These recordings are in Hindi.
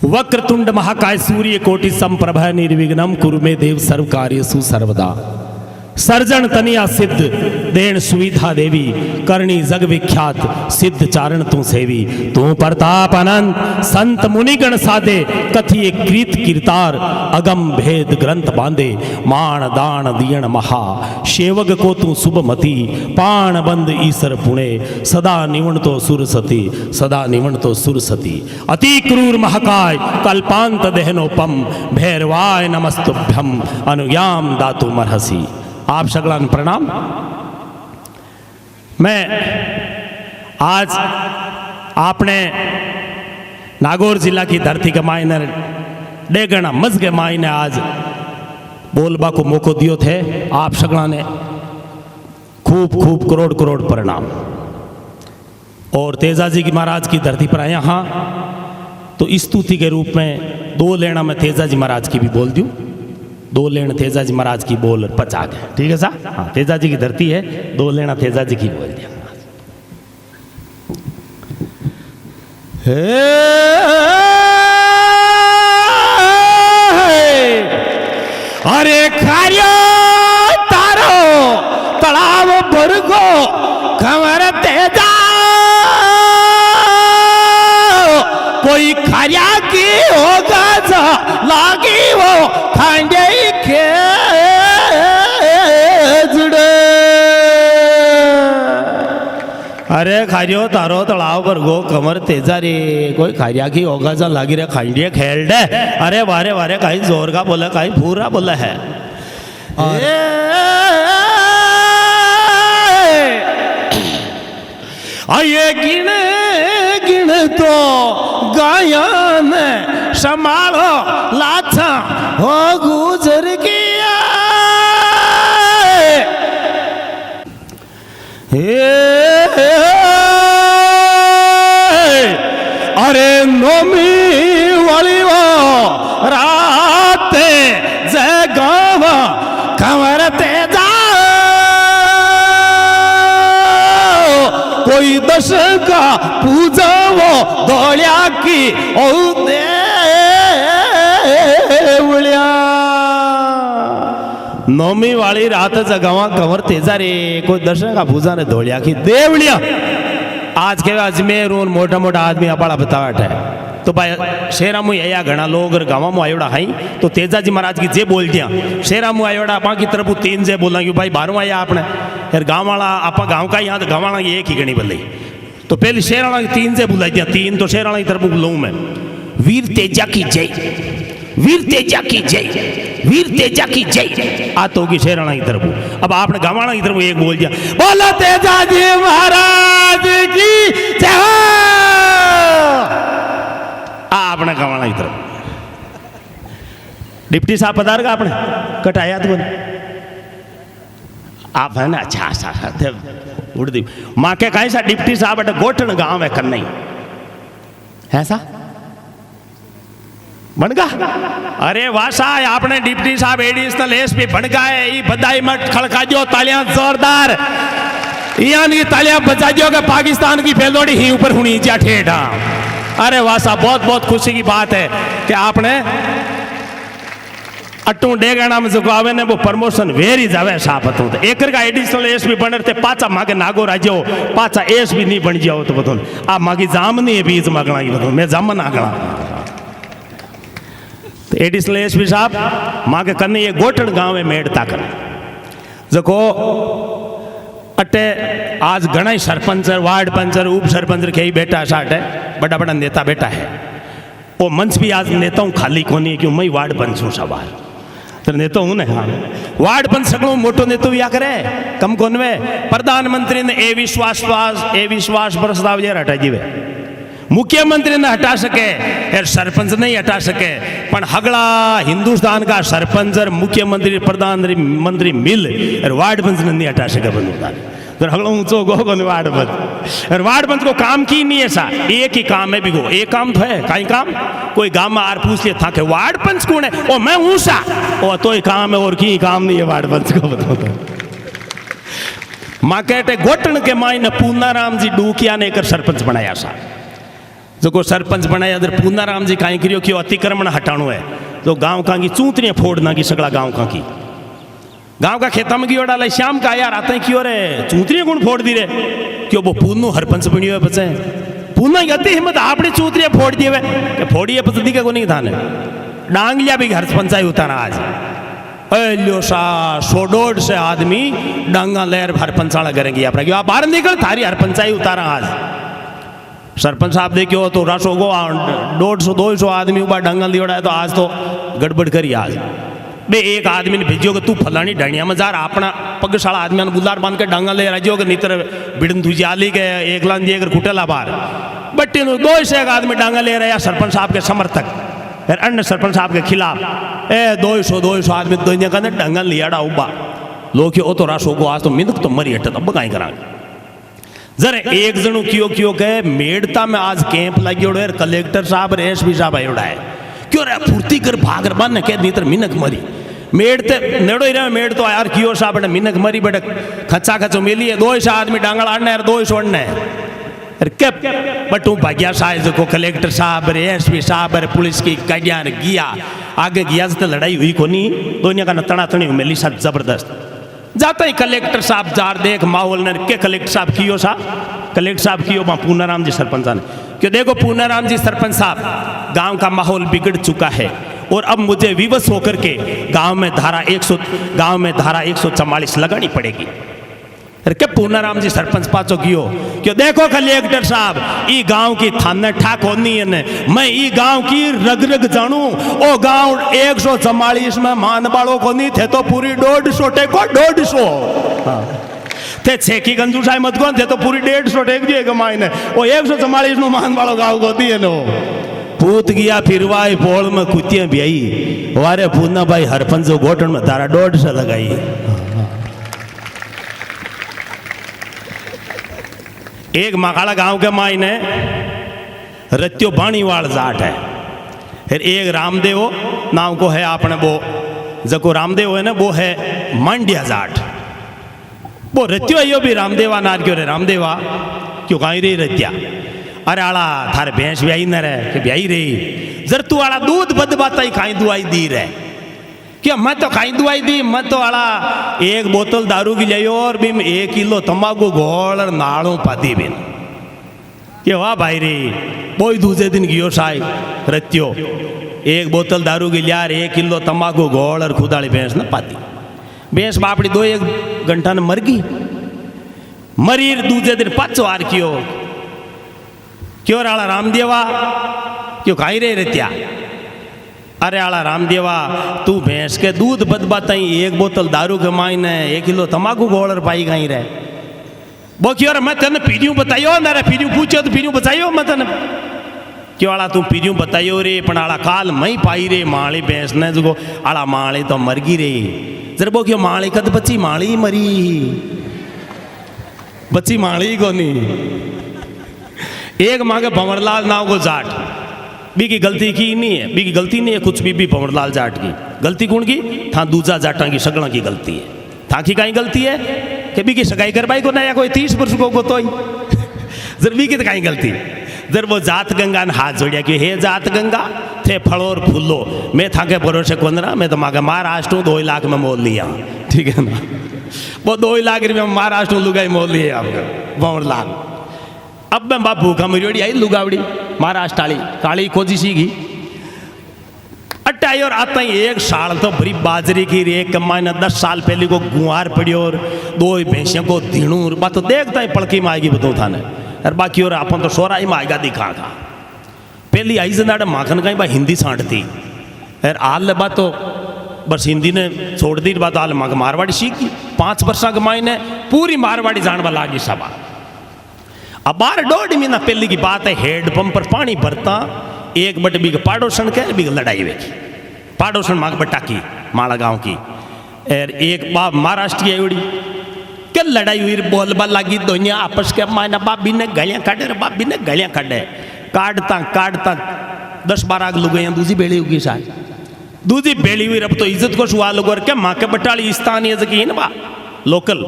वक्रतुंड महाकाय सूर्य कोटि संप्रभ निर्विघ्नं कुरु मे देव सर्व कार्येषु सर्वदा। सर्जन तनिया सिद्ध देन सुविधा देवी करणी जग विख्यात सिद्ध चारण तू सेवी। तू प्रताप अनंत संत मुनिगण साधे कथिए कृत कीर्तार अगम भेद ग्रंथ बांधे। मान दान दियण महा सेवक को तू शुभमति पाण बंद ईसर पुणे सदा निवण तो सुरसती सदा निवण तो सुरसती। अति क्रूर महाकाय कल्पांत देहनोपम भैरवाय नमस्तुभ्यम अनुज्ञाम दातु मरहसी। आप सगलान प्रणाम। मैं आज आपने नागौर जिला की धरती के मायने डेगना मज के मायने आज बोलबा को मौको दियो थे। आप सगला ने खूब खूब करोड़ करोड़ प्रणाम। और तेजा जी की महाराज की धरती पर आए यहाँ तो स्तुति के रूप में दो लेना मैं तेजा जी महाराज की भी बोल दूं। दो लेना तेजा जी महाराज की बोल पचा गए, ठीक है सा। हाँ, तेजा जी की धरती है, दो लेना तेजा जी की बोल दिया। अरे खारियो तारो तलाव भरगो खबर तेजा कोई खारिया की होगा जा लागी वो खांडे के जुड़े। अरे खारियो तारो तलाव पर गो कमर तेजा रे कोई खारिया की होगा जा लागी रे खांडे खेल दे। अरे वारे वारे कहीं जोर का बोला कहीं पूरा बोला है। ये गिन गिन तो गायन संभालो लाथा हो गुजर गया। अरे नोमी वाली वो रात जगाव खबर तेजा कोई दश का पूजा वो दौड़िया की नौमी वाली रात जगावा कंवर तेजा रे कोई दर्शन का पूजा ने दौड़िया की देवलिया। आज के अजमेर और मोटा मोटा आदमी अपाड़ा बतावट है तो भाई शेरा मुँह या घना लोग गाँव में आयोड़ा हाई तो तेजा जी महाराज की जे बोल दिया शेरा मुँह आयोड़ा बाकी तरफ तीन जे बोला क्यों भाई बारह आया आपने यार गाँव वाला आप गाँव का यहाँ तो गाँव वाला एक ही गणी बदली तो पहले शेराणा की तीन से बुलाई दिया। तीन तो शेराणा की तरफ बुलाऊं मैं। वीर तेजा की जय, वीर तेजा की जय, वीर तेजा की जय। आतो की शेराणा की तरफ। अब आपने गावाणा की तरफ एक बोल दिया बोलो तेजा जी महाराज की जय। आपने गावाणा की तरफ डिप्टी साहब पधार का आपने कटाया तो आप है ना। अच्छा उड़ दी माँ के कहीं सा डिप्टी साहब अटे गोठन गांव है कन्नई ऐसा बन गा। अरे वासा आपने डिप्टी साहब एडिशनल एसपी बन गए। ये बधाई मत खड़का जो तालियां जोरदार यानी तालियां बजा जो के पाकिस्तान की फेलोड़ी ही ऊपर हुई जा ठेठा। अरे वासा बहुत बहुत खुशी की बात है कि आपने अटू डेगाना में जो आवे ने वो प्रमोशन वेरी जावे साहब तो एकर का एडिशनल एसपी बनते पाचा मागे नागो राज्यो पाचा एसपी नहीं बन जाओ तो बतौन आप मागी जाम नहीं है बीज मागना की बतौन मैं जाम नागना तो एडिशनल एसपी साहब मागे कन्ने ये गोठन गांव में मेड़ता कर जको अटे आज घना ही सरपंच वार्ड पंचर उप सरपंच के ही बेटा साठ है बड़ा बड़ा नेता बेटा है वो मंच भी आज नेताओं खाली कोनी क्यों मैं वार्ड पंच हूँ सवाल नेतो हूं ने। हाँ वार्ड पंच सगलो मोटो नेतो या करे कम कोन वे प्रधानमंत्री ने ए विश्वास प्रस्ताव ये हटा जीवे मुख्यमंत्री ने हटा सके यार सरपंच नहीं हटा सके पण हगला हिंदुस्तान का सरपंच और मुख्यमंत्री प्रधानमंत्री मिल और वार्ड पंच ने नहीं हटा सके बंदूकदार तो हगलो ऊंचो गो को वार्ड पंच और वार्ड पंच को काम की नहीं है सा एक ही काम है बिगो एक काम तो है कहीं काम कोई गांव में आर पूछ लिया था कि वार्ड पंच कौन है ओ मैं हूं सा ओ तो ही काम है और की काम नहीं है वार्ड पंच को बताओ। माँ कहते गोटन के मायने पूनाराम जी डूकिया ने कर सरपंच बनाया सा जो सरपंच बनाया अदर पूनाराम जी कहीं करियो कि अतिक्रमण हटाणो है तो गांव का की चूंतरियाँ फोड़ना की सगड़ा गांव का की गांव का खेता में की डाला श्याम का यार आते क्यों रे चूंतरियाँ कौन फोड़ दी रे क्यों वो पूनो हरपंच बनियो है पचे पूना अति हिम्मत आपने चूंतरियाँ फोड़ दिए वे फोड़िए पता दिखे को नहीं था ने डांगलिया भी घर पंचायत उतारा आज लो सा 100-150 से आदमी डांगा लेर हर पंचाला करेंगे अपना क्यों आप बाहर निकल थारी हर पंचायत उतारा आज सरपंच साहब देखियो तो राशो को 150-200 आदमी ऊपर डांगा लियोड़ा है तो आज तो गड़बड़ करी आज बे एक आदमी ने भेजियो कि तू फलानी डाणिया में जा अपना पगशाला आदमी ने गुलार बांध के डांगा ले राजियो कि नितर बिड़न तुझी आली के एक लान दिए अगर कुटेला बार बट्टी 200 एक आदमी डांगा ले रहा सरपंच साहब के समर्थक फिर अन्य सरपंच साहब के खिलाफ 200 आदमी दुनिया का डांगा लियाड़ा उबा लोग ओ तो राशो को आज तो मिनक तो मरी हटे तब कहीं करा जरा एक जणु क्यों कहे मेड़ता में आज कैंप लगे है कलेक्टर साहब एसपी साहब आयोड़ा है क्यों रे फुर्ती कर भाग बन के नीतर मिनक मरी मेड़ते नेड़ो ही रहे मेड़ तो यार कियो साहब बेटा मिनक मरी बेटा खचा खचो मिली है 200 आदमी डांगल आने यार 200 अड़ने अरे क्या बटू भाग्या साहब को कलेक्टर साहब रे एसपी साहब रे पुलिस की गाड़ियां गया आगे गया तो लड़ाई हुई को नहीं दोनों का तना तनी मिली साथ जबरदस्त जाता ही कलेक्टर साहब जार देख माहौल ने के कलेक्टर साहब कियो कलेक्टर साहब कियो वहाँ पूनाराम जी सरपंच ने क्यों देखो पूनाराम जी सरपंच साहब गांव का माहौल बिगड़ चुका है और अब मुझे विवश होकर के गांव में धारा 144 लगानी पड़ेगी। अरे क्या पूनाराम जी सरपंच पाचो कियो क्यों देखो कलेक्टर साहब ई गांव की थाने ठाक होनी है ने मैं ई गांव की रग रग जानू ओ गांव 144 में मान बाड़ो को नहीं थे तो पूरी 150 टेको 150 थे छेकी गंजू साहब मत कौन थे तो पूरी 150 टेक दिए कमाई ने वो 144 में मान बाड़ो गांव को दिए नो पूत गया फिरवाई पोल में कुतियां ब्याई वारे पूना भाई हरपंच गोटन में तारा 150 लगाई। एक मकाड़ा गांव के माई ने रत्यो बाणीवाड़ जाट है फिर एक रामदेव नाम को है आपने वो जको रामदेव है ना वो है मांडिया जाट वो रत्यो आयो भी रामदेवा नार क्यों रे रामदेवा क्यों कहीं रही रत्या अरे आला थारे भैंस ब्याई न रहे कि ब्याई रही जर तू आला दूध बद बाताई खाई दुआई दी रहे क्या मैं तो खाई दुआई दी मैं तो आला एक बोतल दारू की लियो और भी 1 किलो तंबाकू घोल और नाड़ों पाती बिन ये वाह भाई रे बोई दूसरे दिन गियो साई रत्यो 1 बोतल दारू की लिया 1 किलो तंबाकू घोल और खुदाड़ी भैंस न पाती भैंस बापड़ी 2-1 घंटा ने मर गई मरी दूसरे दिन 5 वार कियो क्यों आला रामदेवा क्यों खाई रहे रत्या अरे आला रामदेवा तू भैंस के दूध बदबा तई 1 बोतल दारू के मायने 1 किलो तंबाकू घोल पाई गई रहे वो क्यों मैं तेने पीरियूं बताइयो ना रे पीरियूं पूछो तो पीरियूं बताइयो मैं तेने क्यों आला तू पीरियूं बताइयो रे पण आला काल मई पाई रे माली भैंस ने जो आला माली तो मर गई रे जर वो क्यों माली कद बच्ची माली मरी बच्ची माली को नहीं एक मांगे भंवरलाल नाव को जाट बी की गलती की नहीं है बी की गलती नहीं है कुछ भी भंवरलाल जाट की गलती कौन की था दूजा जाटा की सगड़ा की गलती है था की कहीं गलती है कि बी की सगाई करवाई को नया कोई 30 वर्ष को तो जर बी की तो कहीं गलती जर वो जात गंगा ने हाथ जोड़िया कि हे जात गंगा थे फलो और फूलो मैं था के भरोसे कौन रहा मैं तो मांगे महाराष्ट्र 2 लाख में मोल लिया ठीक है ना वो 2 लाख रुपये में महाराष्ट्र लुगाई मोल लिए आपका भंवरलाल अब मैं बाप भूखा मरियोड़ी आई लुगावड़ी महाराष्ट्र वाली काली खोजी सीगी अट्टाई और आता ही 1 साल तो भरी बाजरी की एक कमाई 10 साल पहले को गुआर पड़ी और 2 भैंसियों को धीणू बात तो देखता ही पड़की में आएगी बताऊँ थाने और बाकी और अपन तो सोराई में आएगा दिखा था पहली आई जनाडे माखन कहीं बा हिंदी सांटती यार आल बात तो बस हिंदी ने छोड़ दी बात आल मारवाड़ी सीखी 5 वर्ष कमाई ने पूरी मारवाड़ी जानवा लागी सभा अब 1.5 महीना पहले की बात है हेड पंप पर पानी भरता एक बट भी पाड़ोसन के भी लड़ाई वेखी पाड़ोसन मांग बट्टा की माड़ा गांव की और एक बाप महाराष्ट्र की उड़ी क्या लड़ाई हुई बोलबाल लगी दोनिया आपस के मायना बाबी ने गलियां काटे बाबी ने गलियां काटे काटता काटता 10-12 लोग गए दूसरी बेड़ी होगी शायद दूसरी बेड़ी हुई रब तो इज्जत को सुहा लोग और क्या माँ के बटाली स्थानीय की ना बा लोकल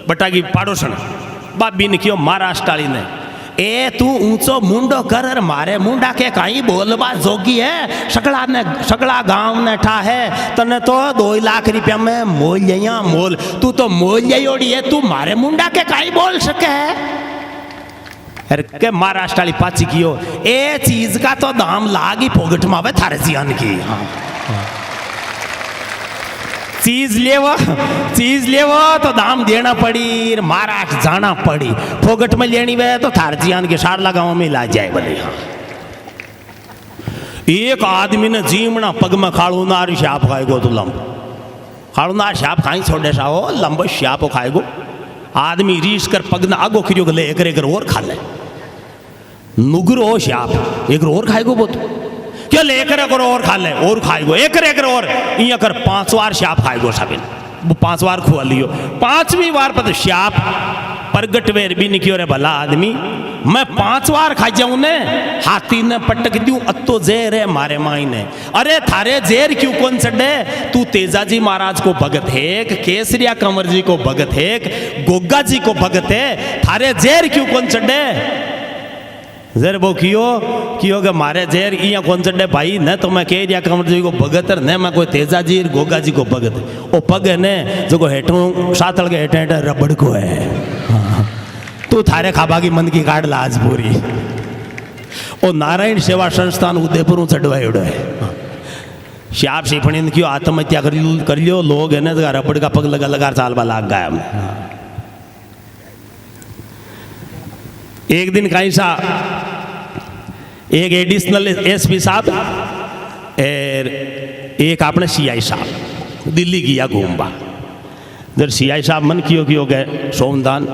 बटा की पाड़ोसन बाबी ने क्यों महाराष्ट्र वाली ने ए तू ऊंचो मुंडो कर और मारे मुंडा के कहीं बोलबा जोगी है सगड़ा गांव ने ठा है तने तो 2 लाख रुपया में मोल तू तो मोल ओड़ी है तू मारे मुंडा के कहीं बोल सके है अरे के महाराष्ट्र वाली पाची कियो ए चीज का तो दाम लागी फोगट मावे थारे जियान की हाँ चीज लेवो तो दाम देना पड़ी महाराष्ट्र जाना पड़ी फोगट में लेनी वे तो थारजियान के शारला गांव में ला जाए बोले एक आदमी ने जीमना पग में खाड़ूनार श्याप खाएगो तो लंब खाड़ूनार श्याप खाई छोड़े साओ लंब श्याप खाएगो आदमी रीस कर पग न आगो खिजो ले एक और खा ले नुगरो श्याप एक और खाएगो वो तो क्या लेकर और खा ले और खाएगो एक और ये कर 5 बार श्याप खाएगो साबिन वो 5 बार खुआ लियो 5वीं बार पर श्याप प्रगट वेर भी निकियो रे भला आदमी मैं 5 बार खा जाऊं ने हाथी ने पटक दूं अतो जेर है मारे माई ने अरे थारे जेर क्यों कौन चढ़े तू तेजाजी महाराज को भगत है केसरिया कंवर जी को भगत है गोगा जी को भगत है थारे जेर क्यों कौन चढ़े जर वो कियो के मारे जेर इया कौन चढ़े भाई न तो मैं कह दिया कंवर जी को भगत न मैं कोई तेजा जी गोगा जी को भगत ओ पग है ने जो को हेठों सातल के हेठे हेठे रबड़ को है तू थारे खाबा की मन की काट लाज पूरी ओ नारायण सेवा संस्थान उदयपुर चढ़वाएड़ो है श्याप शिफणी ने क्यों आत्महत्या कर लियो लोग है ना रबड़ का पग लगा लगा चालबा लाग गया एक दिन कहीं सा एक एडिशनल एसपी साहब और एक आपने सीआई साहब दिल्ली गया घूमबा जब सीआई साहब मन कियो गए सोमदान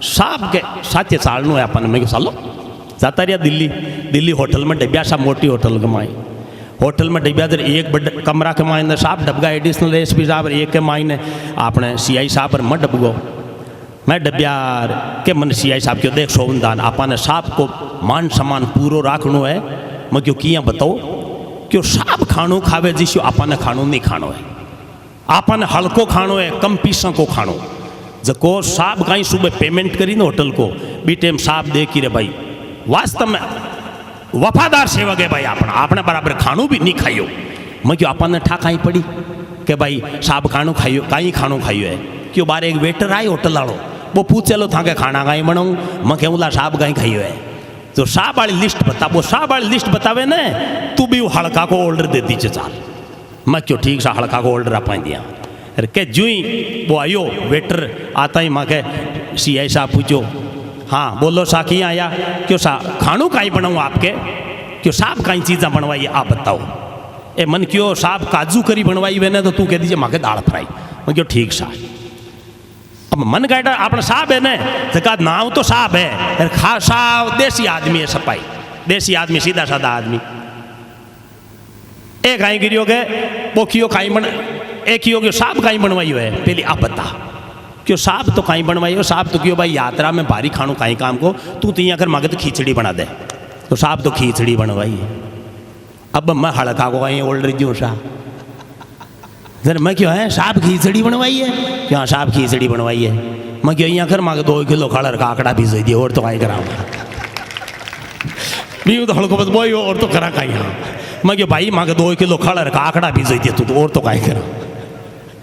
साहब के 7 साल नो है अपन में सालो जाता रहा दिल्ली होटल में डब्या साहब मोटी होटल कमाई होटल में डब्या इधर एक बड़ा कमरा कमाई ने साहब डबगा एडिशनल एसपी साहब एक के मायने आपने सीआई साहब पर मत डबगो मैं डब्यार के मन सीआई साहब क्यों देख सोमदान आपने साहब को मान सम्मान पूरो राखनो है मैं क्यों किया बताओ क्यों साहब खानो खावे जिसो आपने खानो नहीं खानो है आपने हल्को खानो है कम पीसा को खानो जको साहब कहीं सुबह पेमेंट करी ना होटल को बी टाइम साहब दे कि रे भाई वास्तव में वफादार सेवक है भाई आपने बराबर खानो भी नहीं खाइयो मैं क्यों आपने ठा कहीं पड़ी कि भाई साहब खानो खाइयो कहीं खानो खाइयो है क्यों बार एक वेटर आई होटल वालों वो पूछे लो था के खाना कहीं बनाऊँ मैं कहूँला साहब कहीं खाइयो है तो साहब वाली लिस्ट बता वो साहब वाली लिस्ट बतावे न तू भी वो हल्का को ऑर्डर दे दीजिए चाल मैं क्यों ठीक सा हल्का को ऑर्डर आप दिया अरे के जुई वो आयो वेटर आता ही माँ के सीआई साहब पूछो हाँ बोलो सा कि आया क्यों सा खानू कहीं बनाऊँ आपके क्यों साहब कहीं चीज़ा बनवाइए आप बताओ ए मन क्यों साहब काजू करी बनवाई वे तो तू कह दीजिए माँ के दाल फ्राई मैं क्यों ठीक सा अब मन कहता अपना साहब है ना जका नाव तो साहब है खास साहब देसी आदमी है सपाई देसी आदमी सीधा साधा आदमी एक कहीं गिरियो के वो कियो कहीं बन एक कियो के साहब कहीं बनवाई है पहले आप बता क्यों साहब तो कहीं बनवाई हो साहब तो क्यों भाई यात्रा में भारी खानो कहीं काम को तू तो यहाँ कर मांगे तो खिचड़ी बना दे तो साहब तो खिचड़ी बनवाई है अब मैं हड़का को कहीं ओल्ड रही सा सर मैं क्यों है साहब खिचड़ी बनवाई है क्या साहब खिचड़ी बनवाई है मैं क्यों यहाँ कर मांगे 2 किलो खड़र का आंकड़ा भी दिए और तो कहीं कराऊंगा भी तो हड़को बस बोई और तो करा कहीं मैं क्यों भाई मांगे 2 किलो खड़र का आंकड़ा भी दिए तू तो और तो कहीं करा